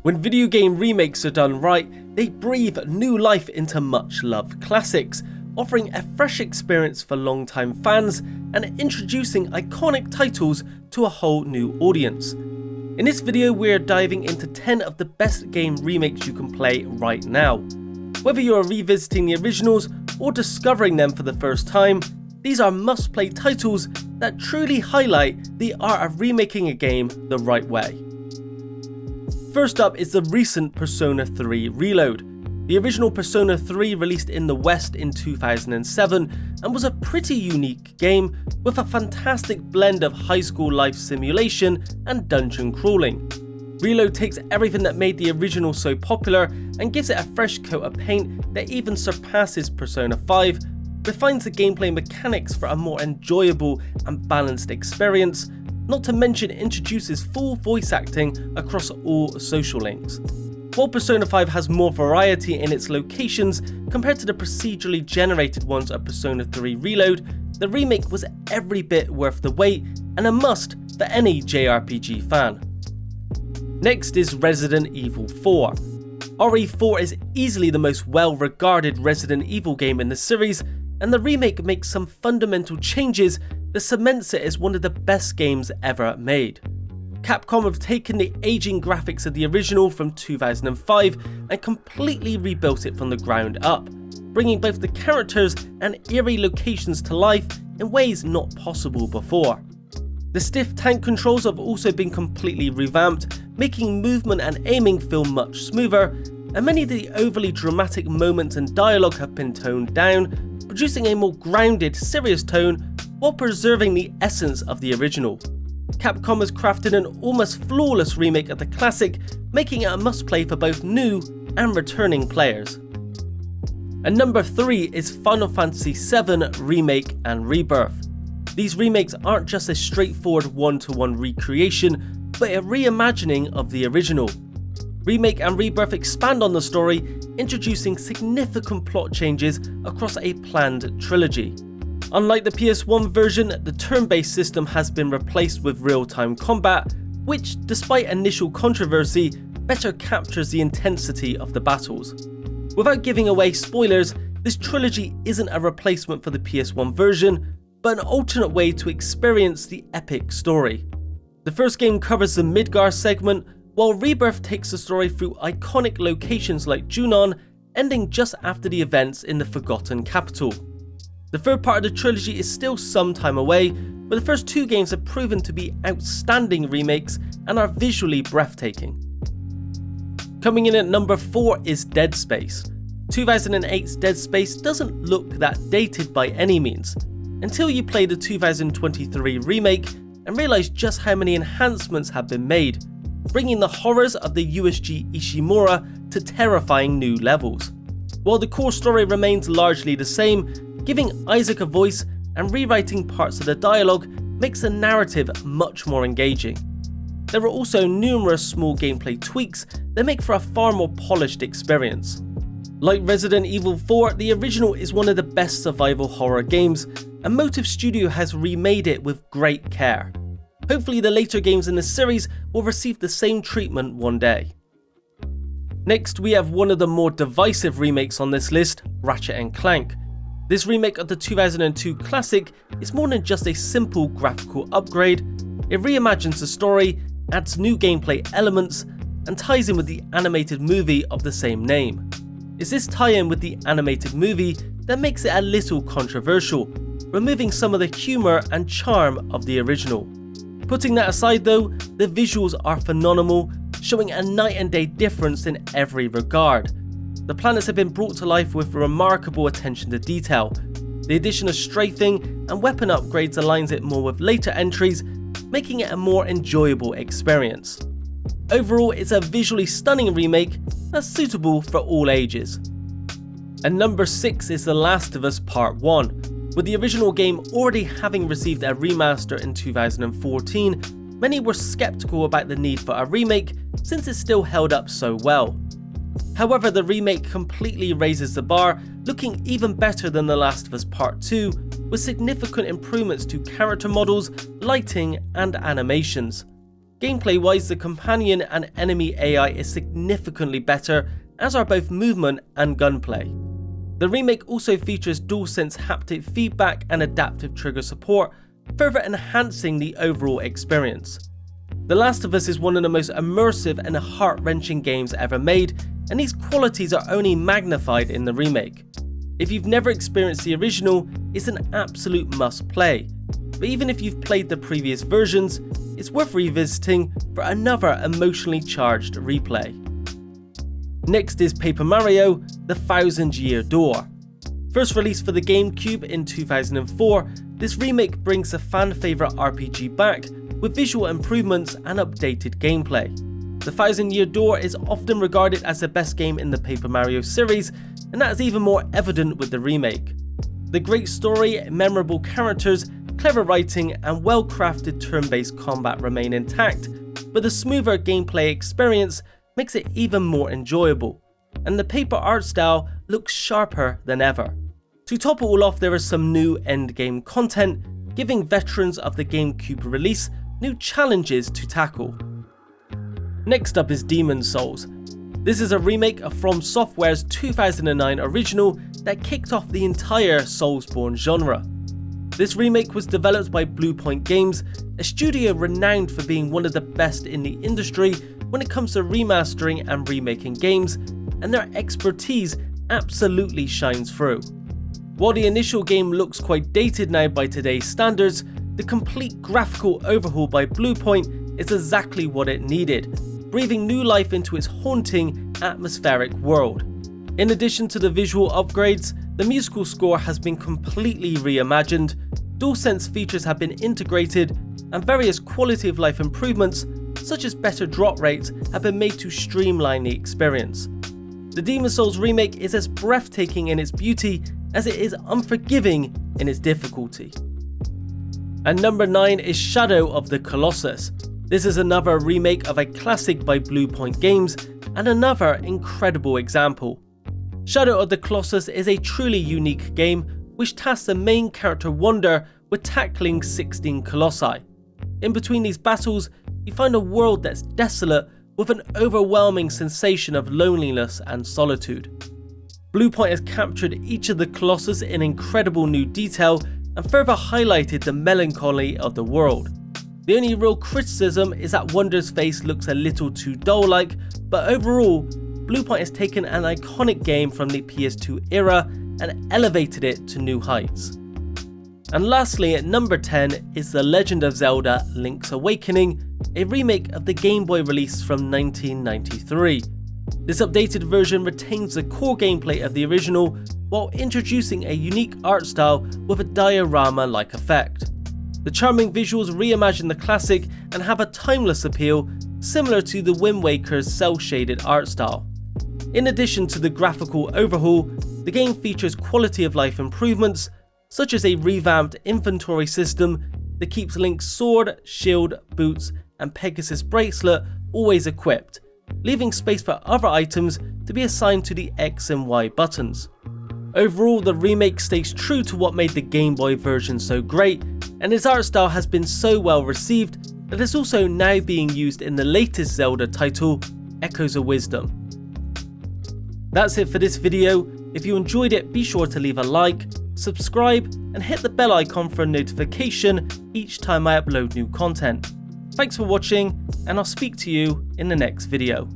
When video game remakes are done right, they breathe new life into much-loved classics, offering a fresh experience for long-time fans and introducing iconic titles to a whole new audience. In this video, we're diving into 10 of the best game remakes you can play right now. Whether you're revisiting the originals or discovering them for the first time, these are must-play titles that truly highlight the art of remaking a game the right way. First up is the recent Persona 3 Reload. The original Persona 3 released in the West in 2007 and was a pretty unique game with a fantastic blend of high school life simulation and dungeon crawling. Reload takes everything that made the original so popular and gives it a fresh coat of paint that even surpasses Persona 5, refines the gameplay mechanics for a more enjoyable and balanced experience, not to mention introduces full voice acting across all social links. While Persona 5 has more variety in its locations compared to the procedurally generated ones of Persona 3 Reload, the remake was every bit worth the wait and a must for any JRPG fan. Next is Resident Evil 4. RE4 is easily the most well-regarded Resident Evil game in the series, and the remake makes some fundamental changes that cements it as one of the best games ever made. Capcom have taken the aging graphics of the original from 2005 and completely rebuilt it from the ground up, bringing both the characters and eerie locations to life in ways not possible before. The stiff tank controls have also been completely revamped, making movement and aiming feel much smoother, and many of the overly dramatic moments and dialogue have been toned down, producing a more grounded, serious tone while preserving the essence of the original. Capcom has crafted an almost flawless remake of the classic, making it a must-play for both new and returning players. And number 3 is Final Fantasy VII Remake and Rebirth. These remakes aren't just a straightforward one-to-one recreation, but a reimagining of the original. Remake and Rebirth expand on the story, introducing significant plot changes across a planned trilogy. Unlike the PS1 version, the turn-based system has been replaced with real-time combat, which, despite initial controversy, better captures the intensity of the battles. Without giving away spoilers, this trilogy isn't a replacement for the PS1 version, but an alternate way to experience the epic story. The first game covers the Midgar segment, while Rebirth takes the story through iconic locations like Junon, ending just after the events in the Forgotten Capital. The third part of the trilogy is still some time away, but the first two games have proven to be outstanding remakes and are visually breathtaking. Coming in at number 4 is Dead Space. 2008's Dead Space doesn't look that dated by any means, until you play the 2023 remake and realise just how many enhancements have been made, bringing the horrors of the USG Ishimura to terrifying new levels. While the core story remains largely the same, giving Isaac a voice and rewriting parts of the dialogue makes the narrative much more engaging. There are also numerous small gameplay tweaks that make for a far more polished experience. Like Resident Evil 4, the original is one of the best survival horror games, and Motive Studio has remade it with great care. Hopefully the later games in the series will receive the same treatment one day. Next, we have one of the more divisive remakes on this list, Ratchet & Clank. This remake of the 2002 classic is more than just a simple graphical upgrade. It reimagines the story, adds new gameplay elements, and ties in with the animated movie of the same name. It's this tie-in with the animated movie that makes it a little controversial, removing some of the humour and charm of the original. Putting that aside though, the visuals are phenomenal, showing a night and day difference in every regard. The planets have been brought to life with remarkable attention to detail. The addition of strafing and weapon upgrades aligns it more with later entries, making it a more enjoyable experience. Overall, it's a visually stunning remake that's suitable for all ages. And number 6 is The Last of Us Part 1. With the original game already having received a remaster in 2014, many were skeptical about the need for a remake since it still held up so well. However, the remake completely raises the bar, looking even better than The Last of Us Part 2, with significant improvements to character models, lighting, and animations. Gameplay wise, the companion and enemy AI is significantly better, as are both movement and gunplay. The remake also features DualSense haptic feedback and adaptive trigger support, further enhancing the overall experience. The Last of Us is one of the most immersive and heart-wrenching games ever made, and these qualities are only magnified in the remake. If you've never experienced the original, it's an absolute must-play, but even if you've played the previous versions, it's worth revisiting for another emotionally charged replay. Next is Paper Mario: The 1000-Year Door. First released for the GameCube in 2004, this remake brings the fan favourite RPG back with visual improvements and updated gameplay. The 1000-Year Door is often regarded as the best game in the Paper Mario series, and that is even more evident with the remake. The great story, memorable characters, clever writing and well-crafted turn-based combat remain intact, but the smoother gameplay experience makes it even more enjoyable, and the paper art style looks sharper than ever. To top it all off, there is some new endgame content, giving veterans of the GameCube release new challenges to tackle. Next up is Demon's Souls. This is a remake of From Software's 2009 original that kicked off the entire Soulsborne genre. This remake was developed by Bluepoint Games, a studio renowned for being one of the best in the industry when it comes to remastering and remaking games, and their expertise absolutely shines through. While the initial game looks quite dated now by today's standards, the complete graphical overhaul by Bluepoint is exactly what it needed, breathing new life into its haunting, atmospheric world. In addition to the visual upgrades, the musical score has been completely reimagined, DualSense features have been integrated, and various quality of life improvements, such as better drop rates, have been made to streamline the experience. The Demon's Souls remake is as breathtaking in its beauty as it is unforgiving in its difficulty. And number 9 is Shadow of the Colossus. This is another remake of a classic by Bluepoint Games, and another incredible example. Shadow of the Colossus is a truly unique game, which tasks the main character Wander with tackling 16 colossi. In between these battles, you find a world that's desolate with an overwhelming sensation of loneliness and solitude. Bluepoint has captured each of the colossus in incredible new detail and further highlighted the melancholy of the world. The only real criticism is that Wander's face looks a little too doll-like, but overall, Bluepoint has taken an iconic game from the PS2 era and elevated it to new heights. And lastly, at number 10 is The Legend of Zelda: Link's Awakening, a remake of the Game Boy release from 1993. This updated version retains the core gameplay of the original while introducing a unique art style with a diorama-like effect. The charming visuals reimagine the classic and have a timeless appeal similar to the Wind Waker's cel-shaded art style. In addition to the graphical overhaul, the game features quality of life improvements such as a revamped inventory system that keeps Link's sword, shield, boots and Pegasus bracelet always equipped, leaving space for other items to be assigned to the X and Y buttons. Overall, the remake stays true to what made the Game Boy version so great, and its art style has been so well received that it's also now being used in the latest Zelda title, Echoes of Wisdom. That's it for this video. If you enjoyed it, be sure to leave a like, subscribe and hit the bell icon for a notification each time I upload new content. Thanks for watching, and I'll speak to you in the next video.